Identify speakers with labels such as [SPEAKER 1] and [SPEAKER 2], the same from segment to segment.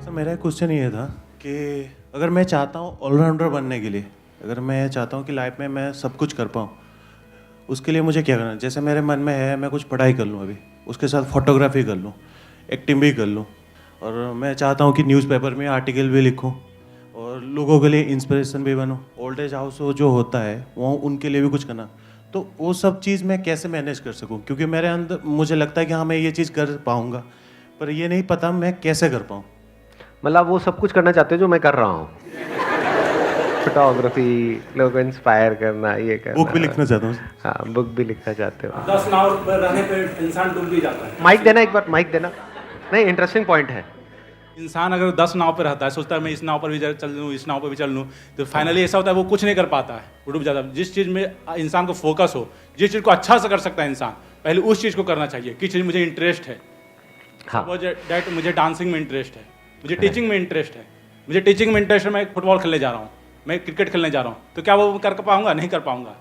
[SPEAKER 1] Sir मेरा question ये था कि अगर मैं चाहता हूँ ऑलराउंडर बनने के लिए, अगर मैं चाहता हूँ कि लाइफ में मैं सब कुछ कर पाऊँ, उसके लिए मुझे क्या करना है? जैसे मेरे मन में है मैं कुछ पढ़ाई कर लूँ, अभी उसके साथ फोटोग्राफी कर लूँ, एक्टिंग भी कर लूँ, और मैं चाहता हूँ कि न्यूज़पेपर में आर्टिकल भी लिखूँ और लोगों के लिए इंस्पिरेशन भी बनूँ। ओल्ड एज हाउस जो होता है वो उनके लिए भी कुछ करना, तो वो सब चीज़ मैं कैसे मैनेज कर सकूँ? क्योंकि मेरे अंदर मुझे लगता है कि हाँ मैं ये चीज़ कर पाऊँगा, पर ये नहीं पता मैं कैसे कर पाऊँ।
[SPEAKER 2] मतलब वो सब कुछ करना चाहते हो जो मैं कर रहा हूँ? फोटोग्राफी, लोगों को इंस्पायर करना, ये करना।
[SPEAKER 1] बुक भी लिखना चाहता हूँ।
[SPEAKER 2] हाँ, बुक भी लिखना चाहते हो।
[SPEAKER 3] 10 नाव पर रहने पे इंसान डूब भी जाता है।
[SPEAKER 2] माइक देना, एक बार माइक देना। नहीं, इंटरेस्टिंग पॉइंट है।
[SPEAKER 3] इंसान अगर 10 नाव पर रहता है, सोचता है मैं इस नाव पर भी चल लूँ, इस नाव पर भी चल लूँ, तो फाइनली ऐसा होता है वो कुछ नहीं कर पाता है, वो डूब जाता है। जिस चीज़ में इंसान को फोकस हो, जिस चीज़ को अच्छा से कर सकता है इंसान, पहले उस चीज़ को करना चाहिए। किस चीज़ मुझे इंटरेस्ट है।
[SPEAKER 2] हाँ।
[SPEAKER 3] डैट मुझे डांसिंग में इंटरेस्ट है, मुझे टीचिंग में इंटरेस्ट है, मुझे टीचिंग में इंटरेस्ट है, मैं फुटबॉल खेलने जा रहा हूँ, मैं क्रिकेट खेलने जा रहा हूँ, तो क्या वो कर पाऊंगा? नहीं कर पाऊंगा।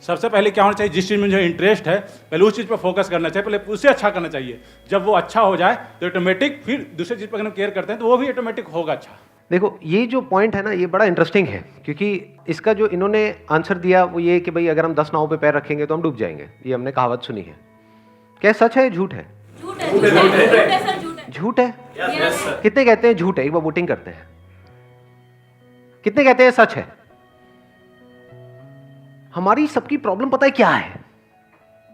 [SPEAKER 3] सबसे पहले क्या होना चाहिए, जिस चीज़ में मुझे इंटरेस्ट है पहले उस चीज़ पर फोकस करना चाहिए, पहले उसे अच्छा करना चाहिए। जब वो अच्छा हो जाए तो ऑटोमेटिक फिर दूसरी चीज़ पर हम केयर करते हैं तो वो भी ऑटोमेटिक होगा अच्छा।
[SPEAKER 2] देखो, ये जो पॉइंट है ना, ये बड़ा इंटरेस्टिंग है, क्योंकि इसका जो इन्होंने आंसर दिया वो ये कि भाई अगर हम 10 नाव पे पैर रखेंगे तो हम डूब जाएंगे। ये हमने कहावत सुनी है। क्या सच है, झूठ है?
[SPEAKER 4] झूठ है, झूठ है, झूठ है सर, झूठ है।
[SPEAKER 2] झूठ है?
[SPEAKER 4] Yes, sir.
[SPEAKER 2] कितने कहते हैं झूठ है? एक बार वोटिंग करते हैं। कितने कहते हैं सच है? हमारी सबकी प्रॉब्लम पता है क्या है?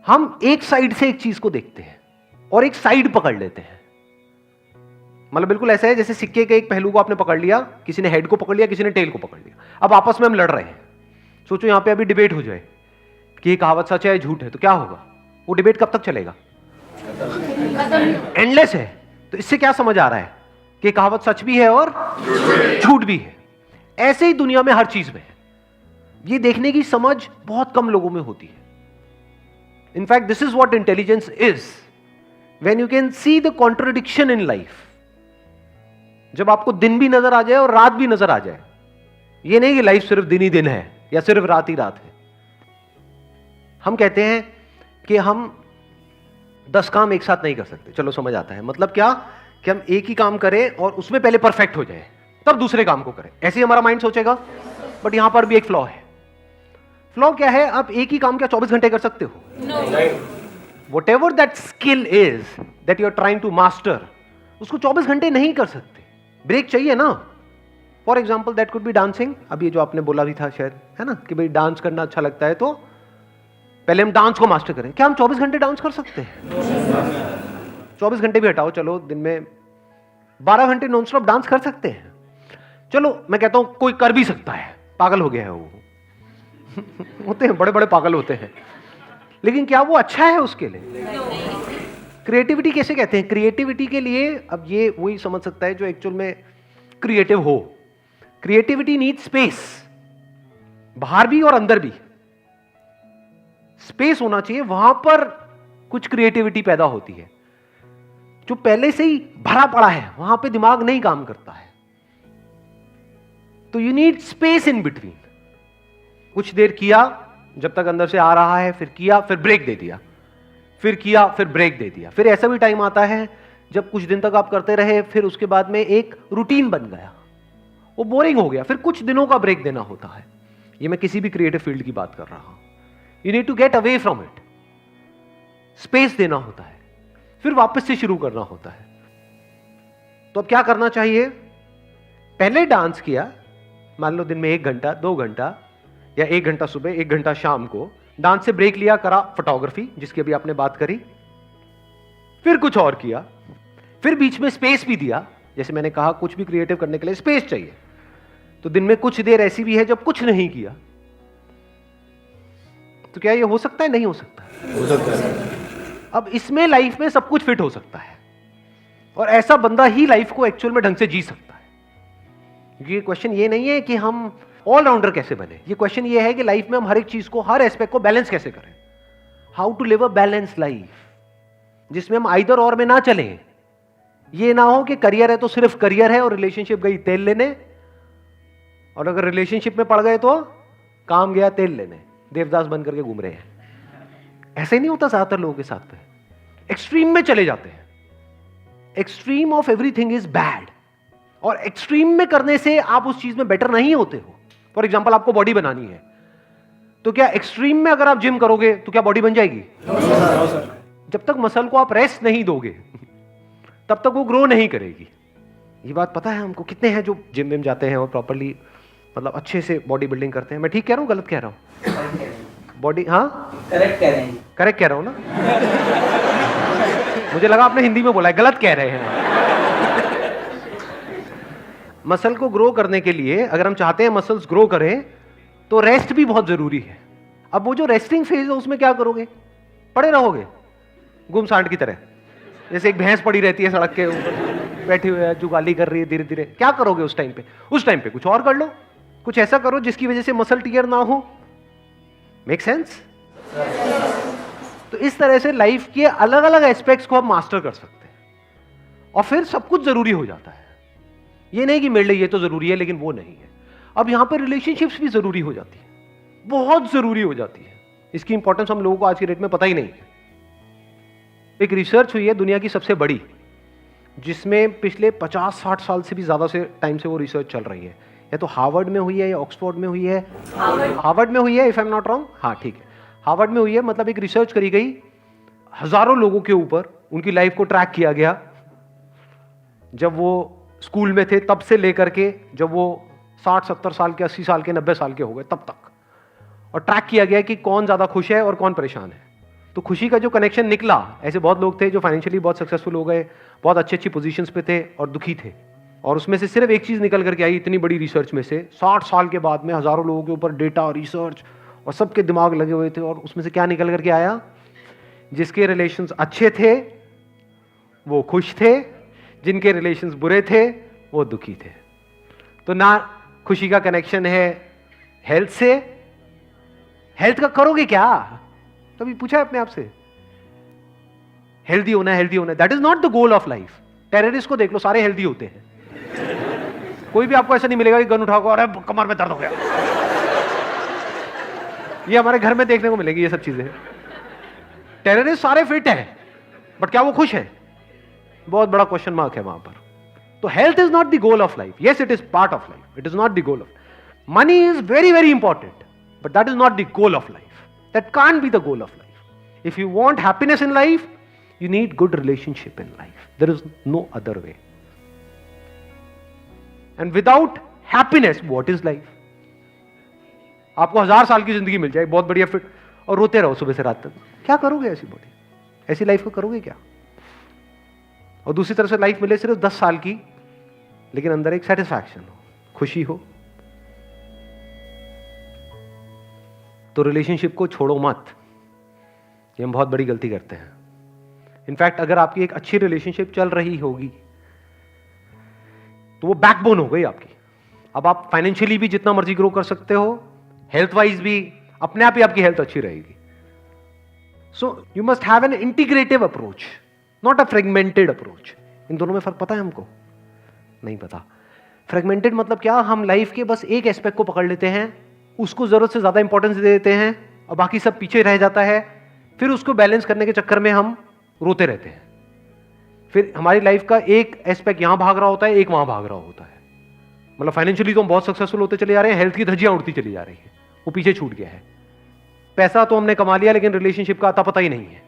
[SPEAKER 2] हम एक साइड से एक चीज को देखते हैं और एक साइड पकड़ लेते हैं। मतलब बिल्कुल ऐसा है जैसे सिक्के के एक पहलू को आपने पकड़ लिया, किसी ने हेड को पकड़ लिया, किसी ने टेल को पकड़ लिया। अब आपस में हम लड़ रहे हैं। सोचो यहां पे अभी डिबेट हो जाए कि ये कहावत सच है या झूठ है, तो क्या होगा? वो डिबेट कब तक चलेगा? एंडलेस है। तो इससे क्या समझ आ रहा है कि कहावत सच भी है और झूठ भी है। ऐसे ही दुनिया में हर चीज में है। ये देखने की समझ बहुत कम लोगों में होती है। In fact this is what intelligence is, when you can see the contradiction in life. जब आपको दिन भी नजर आ जाए और रात भी नजर आ जाए। ये नहीं कि लाइफ सिर्फ दिन ही दिन है या सिर्फ रात ही रात है। हम कहते हैं कि हम 10 काम एक साथ नहीं कर सकते। चलो समझ आता है। मतलब क्या कि हम एक ही काम करें और उसमें पहले परफेक्ट हो जाए, तब दूसरे काम को करें। ऐसे ही हमारा माइंड सोचेगा। बट यहां पर भी एक फ्लॉ है। फ्लॉ क्या है? आप एक ही काम क्या 24 घंटे कर सकते हो? Whatever that skill is that you are trying to master, उसको 24 घंटे नहीं कर सकते। ब्रेक चाहिए ना। For example that could be dancing. अब ये जो आपने बोला भी था शायद, है ना, कि भाई डांस करना अच्छा लगता है, तो पहले हम डांस को मास्टर करें। क्या हम 24 घंटे डांस कर सकते हैं? 24 घंटे भी हटाओ, चलो दिन में 12 घंटे नॉन स्टॉप डांस कर सकते हैं। चलो मैं कहता हूं कोई कर भी सकता है, पागल हो गया है वो। होते हैं, बड़े बड़े पागल होते हैं। लेकिन क्या वो अच्छा है उसके लिए? क्रिएटिविटी कैसे कहते हैं? क्रिएटिविटी के लिए अब ये वही समझ सकता है जो एक्चुअल में क्रिएटिव हो। क्रिएटिविटी नीड स्पेस, बाहर भी और अंदर भी स्पेस होना चाहिए। वहां पर कुछ क्रिएटिविटी पैदा होती है। जो पहले से ही भरा पड़ा है वहां पे दिमाग नहीं काम करता है। तो you need space in between. कुछ देर किया जब तक अंदर से आ रहा है, फिर किया, फिर ब्रेक दे दिया, फिर किया, फिर ब्रेक दे दिया। फिर ऐसा भी टाइम आता है जब कुछ दिन तक आप करते रहे, फिर उसके बाद में एक रूटीन बन गया, वो बोरिंग हो गया, फिर कुछ दिनों का ब्रेक देना होता है। ये मैं किसी भी क्रिएटिव फील्ड की बात कर रहा हूं। You need to get away from it, space देना होता है, फिर वापस से शुरू करना होता है। तो अब क्या करना चाहिए? पहले डांस किया, मान लो दिन में 1 घंटा, 2 घंटा, या 1 घंटा सुबह, 1 घंटा शाम को। डांस से ब्रेक लिया, करा फोटोग्राफी जिसकी अभी आपने बात करी, फिर कुछ और किया, फिर बीच में स्पेस भी दिया। जैसे मैंने कहा कुछ भी क्रिएटिव करने के लिए स्पेस चाहिए। तो दिन में कुछ देर ऐसी भी है जब कुछ नहीं किया। तो क्या ये हो सकता है? नहीं हो सकता?
[SPEAKER 1] हो सकता है।
[SPEAKER 2] अब इसमें लाइफ में सब कुछ फिट हो सकता है, और ऐसा बंदा ही लाइफ को एक्चुअल में ढंग से जी सकता है। क्योंकि क्वेश्चन ये नहीं है कि हम ऑलराउंडर कैसे बने। ये क्वेश्चन ये है कि लाइफ में हम हर एक चीज को, हर एस्पेक्ट को बैलेंस कैसे करें। How to live a balance life, जिसमें हम आइदर और में ना चलें। ये ना हो कि करियर है तो सिर्फ करियर है और रिलेशनशिप गई तेल लेने, और अगर रिलेशनशिप में पड़ गए तो काम गया तेल लेने, देवदास बन करके घूम रहे हैं। ऐसे नहीं होता ज्यादातर लोगों के साथ में। एक्सट्रीम में चले जाते हैं। Extreme of everything is bad, और एक्सट्रीम में करने से आप उस चीज में बेटर नहीं होते हो। फॉर एग्जाम्पल, आपको बॉडी बनानी है, तो क्या एक्सट्रीम में अगर आप जिम करोगे तो क्या बॉडी बन जाएगी? जब तक मसल को आप रेस्ट नहीं दोगे तब तक वो ग्रो नहीं करेगी। ये बात पता है हमको? कितने हैं जो जिम विम जाते हैं और प्रॉपरली मतलब अच्छे से बॉडी बिल्डिंग करते हैं? मैं ठीक कह रहा हूँ, गलत कह रहा हूँ? बॉडी, हाँ
[SPEAKER 5] करेक्ट कह रहे हैं।
[SPEAKER 2] करेक्ट कह रहा हूँ ना? मुझे लगा आपने हिंदी में बोला है, गलत कह रहे हैं। मसल को ग्रो करने के लिए अगर हम चाहते हैं मसल्स ग्रो करें तो रेस्ट भी बहुत जरूरी है। अब वो जो रेस्टिंग फेज है उसमें क्या करोगे? पड़े रहोगे गुमसांड की तरह, जैसे एक भैंस पड़ी रहती है सड़क के ऊपर, बैठी हुई है, जुगाली कर रही है धीरे धीरे। क्या करोगे उस टाइम पे? उस टाइम पे कुछ और कर लो, कुछ ऐसा करो जिसकी वजह से मसल टियर ना हो। Make sense? तो इस तरह से लाइफ के अलग अलग एस्पेक्ट्स को आप मास्टर कर सकते हैं और फिर सब कुछ जरूरी हो जाता है। ये नहीं कि मेरे लिए ये तो जरूरी है लेकिन वो नहीं है। अब यहां पर रिलेशनशिप्स भी जरूरी हो जाती है, बहुत जरूरी हो जाती है। इसकी इंपॉर्टेंस हम लोगों को आज की डेट में पता ही नहीं है। एक रिसर्च हुई है दुनिया की सबसे बड़ी, जिसमें पिछले 50-60 साल से भी ज्यादा से टाइम से वो रिसर्च चल रही है। या तो हार्वर्ड में हुई है या ऑक्सफोर्ड में हुई है। हार्वर्ड में हुई है, if I am not wrong. हाँ ठीक है, हार्वर्ड में हुई है। मतलब एक रिसर्च करी गई, हजारों लोगों के ऊपर उनकी लाइफ को ट्रैक किया गया, जब वो स्कूल में थे तब से लेकर के जब वो 60-70 साल के, 80 साल के, 90 साल के हो गए तब तक, और ट्रैक किया गया कि कौन ज्यादा खुश है और कौन परेशान है। तो खुशी का जो कनेक्शन निकला, ऐसे बहुत लोग थे जो फाइनेंशियली बहुत सक्सेसफुल हो गए, बहुत अच्छी अच्छी पोजीशंस पे थे, और दुखी थे। और उसमें से सिर्फ एक चीज निकल करके आई इतनी बड़ी रिसर्च में से, 60 साल के बाद में हजारों लोगों के ऊपर डेटा, रिसर्च और सबके दिमाग लगे हुए थे, और उसमें से क्या निकल करके आया? जिसके रिलेशंस अच्छे थे वो खुश थे, जिनके रिलेशंस बुरे थे वो दुखी थे। तो ना खुशी का कनेक्शन है हेल्थ से। हेल्थ का करोगे क्या? कभी पूछा है अपने आप से? हेल्दी होना है, हेल्दी होना है, that is not the goal of life. Terrorist को देख लो, सारे हेल्दी होते हैं। कोई भी आपको ऐसा नहीं मिलेगा कि गन उठाओ अरे कमर में दर्द हो गया। ये हमारे घर में देखने को मिलेगी ये सब चीजें। टेररिस्ट सारे फिट है, बट क्या वो खुश है? बहुत बड़ा क्वेश्चन मार्क है वहां पर। तो health is not the goal of life. Yes, it is part of life, it is not the goal of. Money is very very important, but that is not the goal of life. That can't be the goal of life. If you want happiness in life, you need good relationship in life. There is no other way. And without happiness, what is life? आपको 1000 साल की जिंदगी मिल जाए, बहुत बढ़िया fit, और रोते रहो सुबह से रात तक, क्या करोगे? ऐसी बॉडी, ऐसी लाइफ को करोगे क्या? और दूसरी तरफ से लाइफ मिले सिर्फ 10 साल की, लेकिन अंदर एक सेटिस्फैक्शन हो, खुशी हो, तो रिलेशनशिप को छोड़ो मत। ये हम बहुत बड़ी गलती करते हैं। इनफैक्ट अगर आपकी एक अच्छी रिलेशनशिप चल रही होगी तो वो बैकबोन हो गई आपकी। अब आप फाइनेंशियली भी जितना मर्जी ग्रो कर सकते हो, हेल्थ वाइज भी अपने आप ही आपकी हेल्थ अच्छी रहेगी। So you must have an integrative approach, not a fragmented approach. इन दोनों में फर्क पता है हमको? नहीं पता। फ्रेगमेंटेड मतलब क्या? हम लाइफ के बस एक एस्पेक्ट को पकड़ लेते हैं, उसको जरूरत से ज्यादा इंपॉर्टेंस दे देते हैं, और बाकी सब पीछे रह जाता है। फिर उसको बैलेंस करने के चक्कर में हम रोते रहते हैं। फिर हमारी लाइफ का एक एस्पेक्ट यहां भाग रहा होता है, एक वहां भाग रहा होता है। मतलब फाइनेंशियली तो हम बहुत सक्सेसफुल होते चले जा रहे हैं, हेल्थ की धज्जियां उड़ती चली जा रही है, वो पीछे छूट गया है। पैसा तो हमने कमा लिया, लेकिन रिलेशनशिप का अता पता ही नहीं है।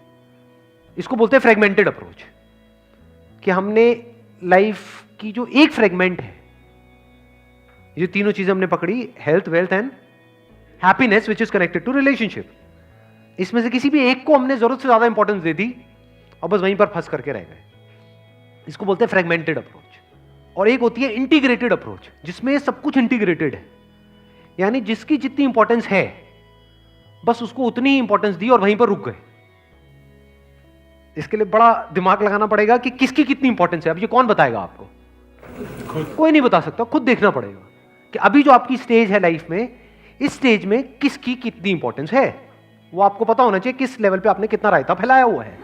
[SPEAKER 2] इसको बोलते हैं फ्रेगमेंटेड अप्रोच, कि हमने लाइफ की जो एक फ्रेगमेंट है, ये तीनों चीजें हमने पकड़ी, health, wealth and happiness, which is connected to relationship. इसमें से किसी भी एक को हमने जरूरत से ज्यादा इंपॉर्टेंस दे दी और बस वहीं पर फंस करके रह गए। इसको बोलते हैं फ्रेगमेंटेड अप्रोच। और एक होती है इंटीग्रेटेड अप्रोच, जिसमें सब कुछ इंटीग्रेटेड है, यानी जिसकी जितनी इंपॉर्टेंस है बस उसको उतनी ही इंपॉर्टेंस दी और वहीं पर रुक गए। इसके लिए बड़ा दिमाग लगाना पड़ेगा कि किसकी कितनी इंपॉर्टेंस है। अब ये कौन बताएगा आपको? कोई नहीं बता सकता, खुद देखना पड़ेगा कि अभी जो आपकी स्टेज है लाइफ में, इस स्टेज में किसकी कितनी इंपॉर्टेंस है। वो आपको पता होना चाहिए किस लेवल पे आपने कितना रायता फैलाया हुआ है।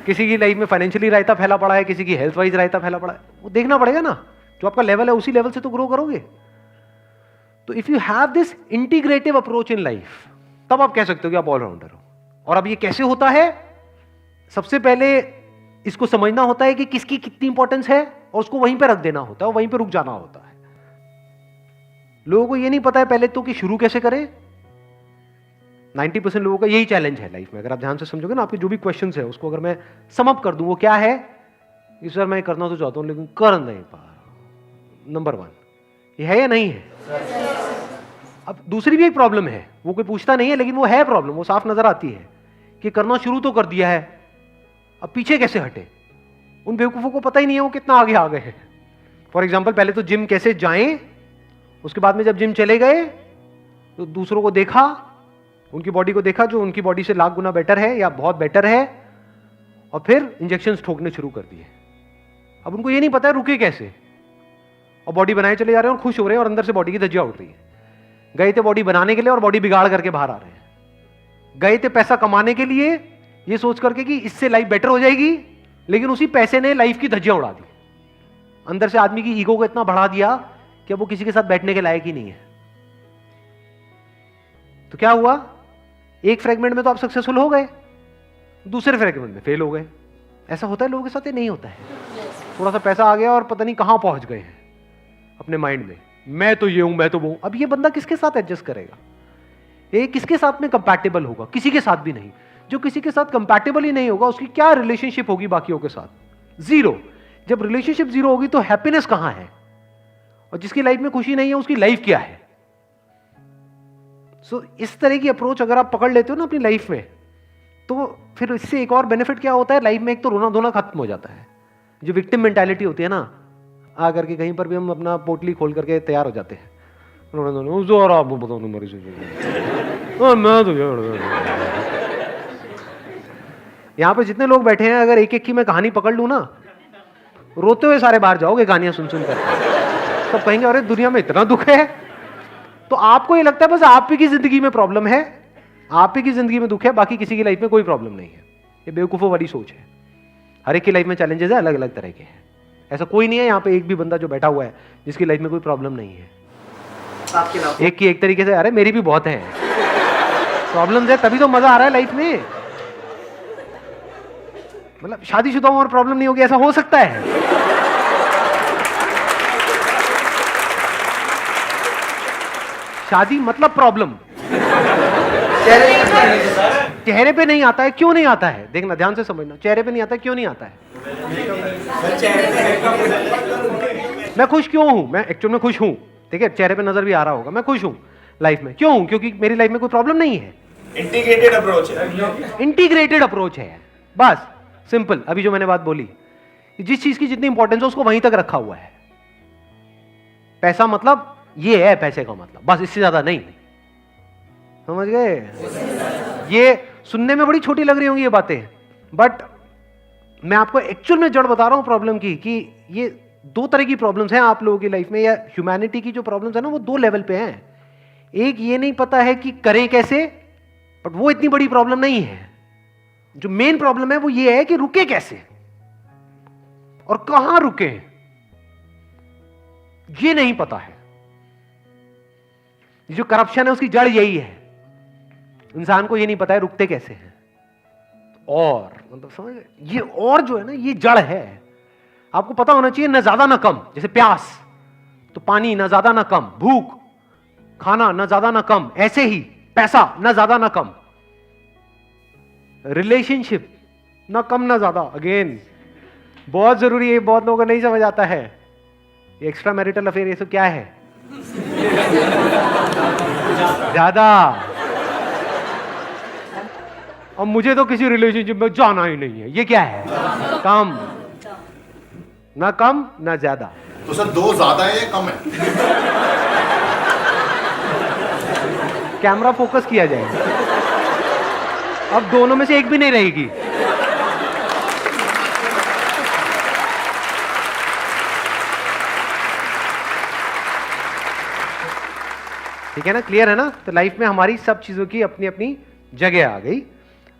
[SPEAKER 2] किसी की लाइफ में फाइनेंशियली रायता फैला पड़ा है, किसी की हेल्थ वाइज रायता फैला पड़ा है, वो देखना पड़ेगा ना। जो आपका लेवल है उसी लेवल से तो ग्रो करोगे। तो if you have this integrative approach in life, तब आप कह सकते हो कि आप ऑलराउंडर हो। और अब ये कैसे होता है? सबसे पहले इसको समझना होता है कि किसकी कितनी इंपॉर्टेंस है और उसको वहीं पे रख देना होता है, वहीं पे रुक जाना होता है। लोगों को ये नहीं पता है पहले तो कि शुरू कैसे करें। 90% लोगों का यही चैलेंज है लाइफ में। अगर आप ध्यान से समझोगे ना, आपके जो भी क्वेश्चंस है उसको अगर मैं सम अप कर दूं, वो क्या है कि सर मैं करना तो चाहता हूं लेकिन कर नहीं पा रहा। नंबर 1 ये है या नहीं है? अब दूसरी भी एक प्रॉब्लम है, वो कोई पूछता नहीं है लेकिन वो है प्रॉब्लम, वो साफ नजर आती है कि करना शुरू तो कर दिया है, अब पीछे कैसे हटे। उन बेवकूफों को पता ही नहीं है वो कितना आगे आ गए हैं। फॉर एग्जाम्पल, पहले तो जिम कैसे जाएं, उसके बाद में जब जिम चले गए तो दूसरों को देखा, उनकी बॉडी को देखा जो उनकी बॉडी से लाख गुना बेटर है या बहुत बेटर है, और फिर इंजेक्शंस ठोकने शुरू कर दिए। अब उनको ये नहीं पता है रुके कैसे, और बॉडी बनाए चले जा रहे हैं और खुश हो रहे हैं और अंदर से बॉडी की धज्जियां उड़ रही है। गए थे बॉडी बनाने के लिए और बॉडी बिगाड़ करके बाहर आ रहे हैं। गए थे पैसा कमाने के लिए ये सोच करके कि इससे लाइफ बेटर हो जाएगी, लेकिन उसी पैसे ने लाइफ की धज्जियां उड़ा दी। अंदर से आदमी की ईगो को इतना बढ़ा दिया कि अब वो किसी के साथ बैठने के लायक ही नहीं है। तो क्या हुआ, एक फ्रेगमेंट में तो आप सक्सेसफुल हो गए, दूसरे फ्रेगमेंट में फेल हो गए। ऐसा होता है लोगों के साथ, ये नहीं होता है। थोड़ा सा पैसा आ गया और पता नहीं कहां पहुंच गए हैं अपने माइंड में, मैं तो ये हूं, मैं तो वो हूं। अब ये बंदा किसके साथ एडजस्ट करेगा, ये किसके साथ में कंपैटिबल होगा? किसी के साथ भी नहीं। जो किसी के साथ कंपैटिबल ही नहीं होगा उसकी क्या रिलेशनशिप होगी बाकियों के साथ? जीरो। जब रिलेशनशिप जीरो होगी तो हैप्पीनेस कहां है? और जिसकी लाइफ में खुशी नहीं है उसकी लाइफ क्या है? सो इस तरह की अप्रोच अगर आप पकड़ लेते हो ना अपनी लाइफ में, तो फिर इससे एक और बेनिफिट क्या होता है, लाइफ में एक तो रोना धोना खत्म हो जाता है। जो विक्टिम मेंटालिटी होती है ना, आकर के कहीं पर भी हम अपना पोटली खोल करके तैयार हो जाते हैं, रोना धोना, जोर आप बताओ मेरी मैं तो यहां पे जितने लोग बैठे हैं, अगर एक एक की मैं कहानी पकड़ लूं ना, रोते हुए सारे बाहर जाओगे कहानियां सुन सुन कर। सब कहेंगे अरे दुनिया में इतना दुख है। तो आपको ये लगता है बस आप ही की जिंदगी में प्रॉब्लम है, आप ही की जिंदगी में दुख है, बाकी किसी की लाइफ में कोई प्रॉब्लम नहीं है। ये बेवकूफों वाली सोच है। हर एक की लाइफ में चैलेंजेस है, अलग अलग तरह के हैं। ऐसा कोई नहीं है यहाँ पे एक भी बंदा जो बैठा हुआ है जिसकी लाइफ में कोई प्रॉब्लम नहीं है। एक की एक तरीके से, अरे मेरी भी बहुत है प्रॉब्लम्स है, तभी तो मजा आ रहा है लाइफ में। मतलब शादीशुदा और प्रॉब्लम नहीं होगी, ऐसा हो सकता है? शादी मतलब प्रॉब्लम चेहरे पे नहीं आता है। क्यों नहीं आता है? देखना, ध्यान से समझना, चेहरे पे नहीं आता है, क्यों नहीं आता है? मैं खुश क्यों हूं? मैं एक्चुअल में खुश हूं, ठीक है, चेहरे पे नजर भी आ रहा होगा, मैं खुश हूं लाइफ में। क्यों हूं? क्योंकि मेरी लाइफ में कोई प्रॉब्लम नहीं है।
[SPEAKER 5] इंटीग्रेटेड अप्रोच है।
[SPEAKER 2] इंटीग्रेटेड अप्रोच है, बस सिंपल। अभी जो मैंने बात बोली, जिस चीज की जितनी इंपॉर्टेंस है उसको वहीं तक रखा हुआ है। पैसा मतलब ये है, पैसे का मतलब, बस, इससे ज्यादा नहीं। समझ गए? ये सुनने में बड़ी छोटी लग रही होंगी ये बातें, बट मैं आपको एक्चुअल में जड़ बता रहा हूं प्रॉब्लम की, कि ये दो तरह की प्रॉब्लम्स हैं आप लोगों की लाइफ में, या ह्यूमैनिटी की जो प्रॉब्लम्स है ना, वो दो लेवल पे हैं। एक ये नहीं पता है कि करें कैसे, बट वो इतनी बड़ी प्रॉब्लम नहीं है। जो मेन प्रॉब्लम है वो ये है कि रुके कैसे और कहां रुके, ये नहीं पता है। जो करप्शन है उसकी जड़ यही है, इंसान को ये नहीं पता है रुकते कैसे हैं। और मतलब समझ, ये और जो है ना, ये जड़ है। आपको पता होना चाहिए, ना ज्यादा ना कम। जैसे प्यास तो पानी, ना ज्यादा ना कम। भूख, खाना, ना ज्यादा ना कम। ऐसे ही पैसा, ना ज्यादा ना कम। रिलेशनशिप, ना कम ना ज्यादा। अगेन बहुत जरूरी है, बहुत लोगों को नहीं समझ आता है। एक्स्ट्रा मैरिटल अफेयर ये सब क्या है? ज्यादा। और मुझे तो किसी रिलेशनशिप में जाना ही नहीं है, ये क्या है? कम। ना कम ना ज्यादा।
[SPEAKER 5] तो सर दो ज्यादा है या कम है?
[SPEAKER 2] कैमरा फोकस किया जाएगा, अब दोनों में से एक भी नहीं रहेगी। ठीक है ना? क्लियर है ना? तो लाइफ में हमारी सब चीजों की अपनी अपनी जगह आ गई।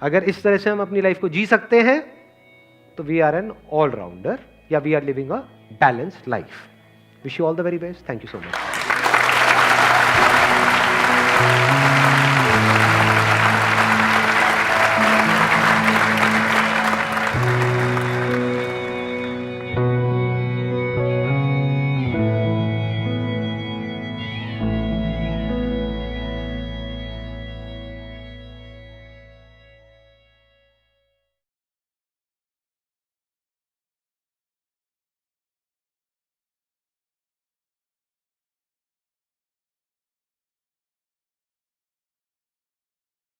[SPEAKER 2] अगर इस तरह से हम अपनी लाइफ को जी सकते हैं तो वी आर एन ऑलराउंडर, या we are living a balanced life. Wish you all the very best. Thank you so much.